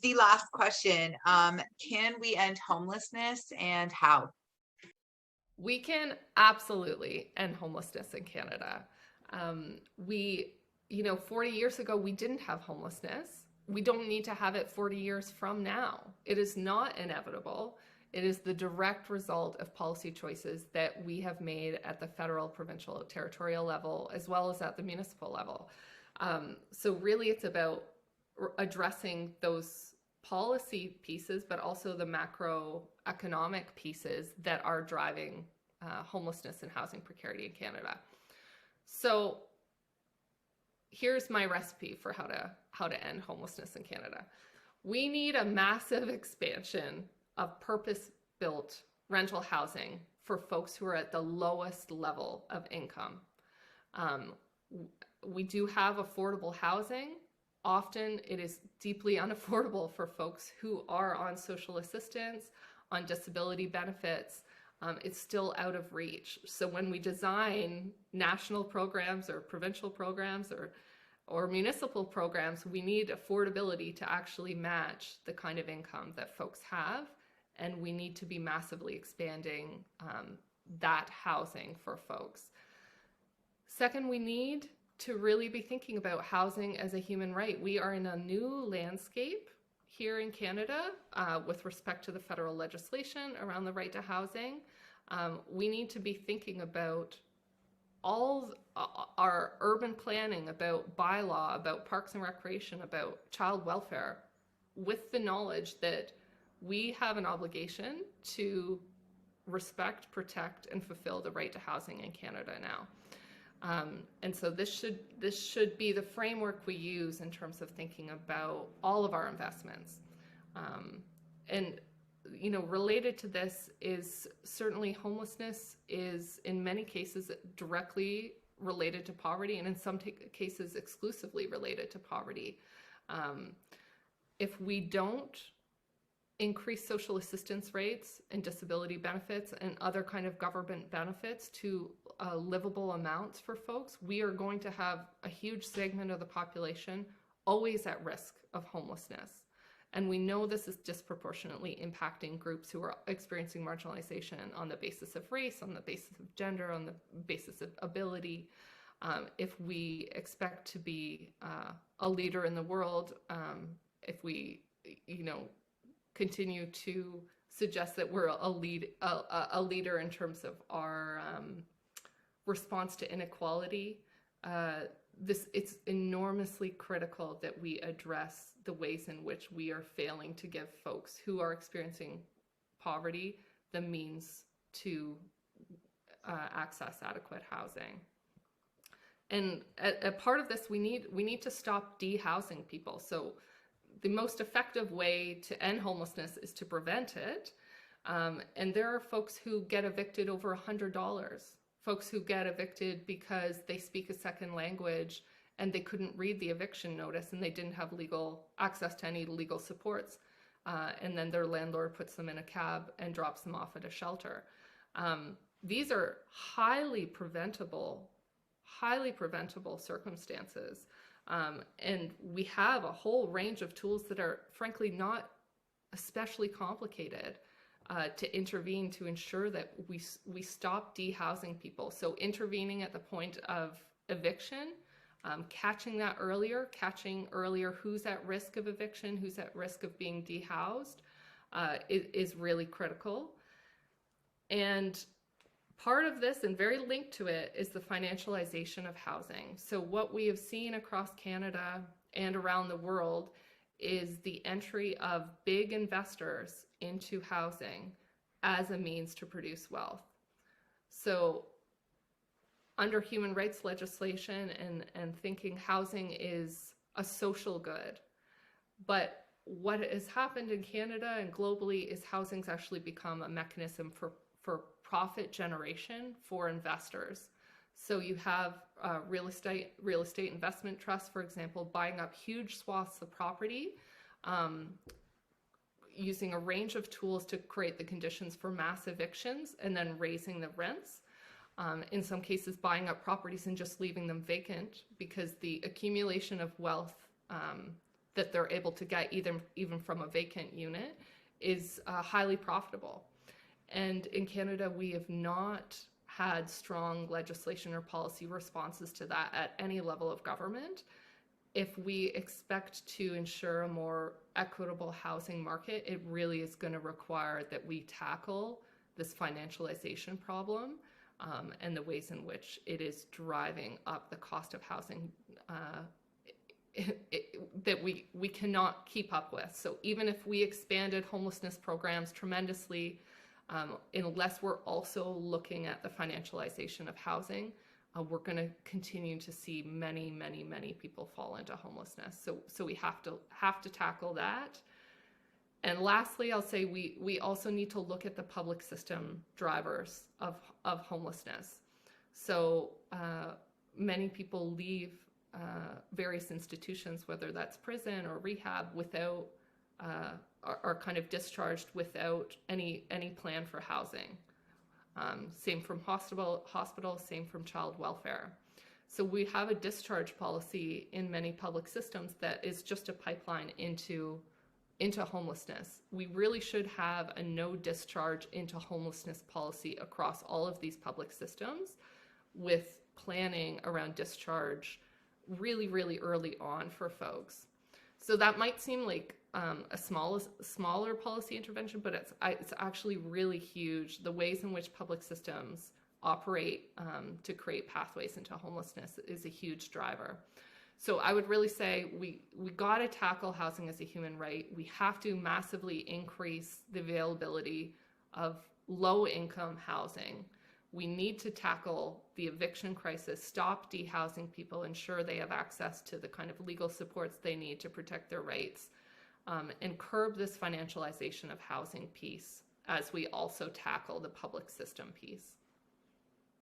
the last question. Can we end homelessness, and how? We can absolutely end homelessness in Canada. We, 40 years ago, we didn't have homelessness. We don't need to have it 40 years from now. It is not inevitable. It is the direct result of policy choices that we have made at the federal, provincial, territorial level, as well as at the municipal level. So really, it's about addressing those policy pieces, but also the macroeconomic pieces that are driving homelessness and housing precarity in Canada. So here's my recipe for how to end homelessness in Canada. We need a massive expansion of purpose-built rental housing for folks who are at the lowest level of income. We do have affordable housing. Often it is deeply unaffordable for folks who are on social assistance, on disability benefits. It's still out of reach. So when we design national programs or provincial programs or municipal programs, we need affordability to actually match the kind of income that folks have. And we need to be massively expanding that housing for folks. Second, we need to really be thinking about housing as a human right. We are in a new landscape here in Canada with respect to the federal legislation around the right to housing. We need to be thinking about all our urban planning, about bylaw, about parks and recreation, about child welfare, with the knowledge that we have an obligation to respect, protect, and fulfill the right to housing in Canada now. And so this should be the framework we use in terms of thinking about all of our investments. And related to this is certainly homelessness is in many cases directly related to poverty, and in some cases exclusively related to poverty. If we don't increase social assistance rates and disability benefits and other kind of government benefits to livable amounts for folks, we are going to have a huge segment of the population always at risk of homelessness. And we know this is disproportionately impacting groups who are experiencing marginalization on the basis of race, on the basis of gender, on the basis of ability. If we expect to be a leader in the world, if we, continue to suggest that we're a leader in terms of our response to inequality, it's enormously critical that we address the ways in which we are failing to give folks who are experiencing poverty the means to access adequate housing. And a part of this, we need to stop dehousing people. So the most effective way to end homelessness is to prevent it. And there are folks who get evicted over $100. Folks who get evicted because they speak a second language and they couldn't read the eviction notice and they didn't have legal access to any legal supports. And then their landlord puts them in a cab and drops them off at a shelter. These are highly preventable circumstances. And we have a whole range of tools that are frankly not especially complicated to intervene to ensure that we stop dehousing people. So intervening at the point of eviction, catching earlier who's at risk of eviction, who's at risk of being dehoused, is really critical. And part of this, and very linked to it, is the financialization of housing. So what we have seen across Canada and around the world is the entry of big investors into housing as a means to produce wealth. So under human rights legislation and thinking housing is a social good, but what has happened in Canada and globally is housing's actually become a mechanism for profit generation for investors. So you have real estate investment trusts, for example, buying up huge swaths of property, using a range of tools to create the conditions for mass evictions and then raising the rents. In some cases, buying up properties and just leaving them vacant because the accumulation of wealth that they're able to get even from a vacant unit is highly profitable. And in Canada, we have not had strong legislation or policy responses to that at any level of government. If we expect to ensure a more equitable housing market, it really is going to require that we tackle this financialization problem and the ways in which it is driving up the cost of housing that we cannot keep up with. So even if we expanded homelessness programs tremendously, unless we're also looking at the financialization of housing, we're going to continue to see many people fall into homelessness. So we have to tackle that. And lastly, I'll say we also need to look at the public system drivers of homelessness. So many people leave various institutions, whether that's prison or rehab, without are kind of discharged without any plan for housing. Same from hospital, same from child welfare. So we have a discharge policy in many public systems that is just a pipeline into homelessness. We really should have a no discharge into homelessness policy across all of these public systems, with planning around discharge really early on for folks. So that might seem like a smaller policy intervention, but it's actually really huge. The ways in which public systems operate to create pathways into homelessness is a huge driver. So I would really say we got to tackle housing as a human right. We have to massively increase the availability of low-income housing. We need to tackle the eviction crisis, stop dehousing people, ensure they have access to the kind of legal supports they need to protect their rights, and curb this financialization of housing piece as we also tackle the public system piece.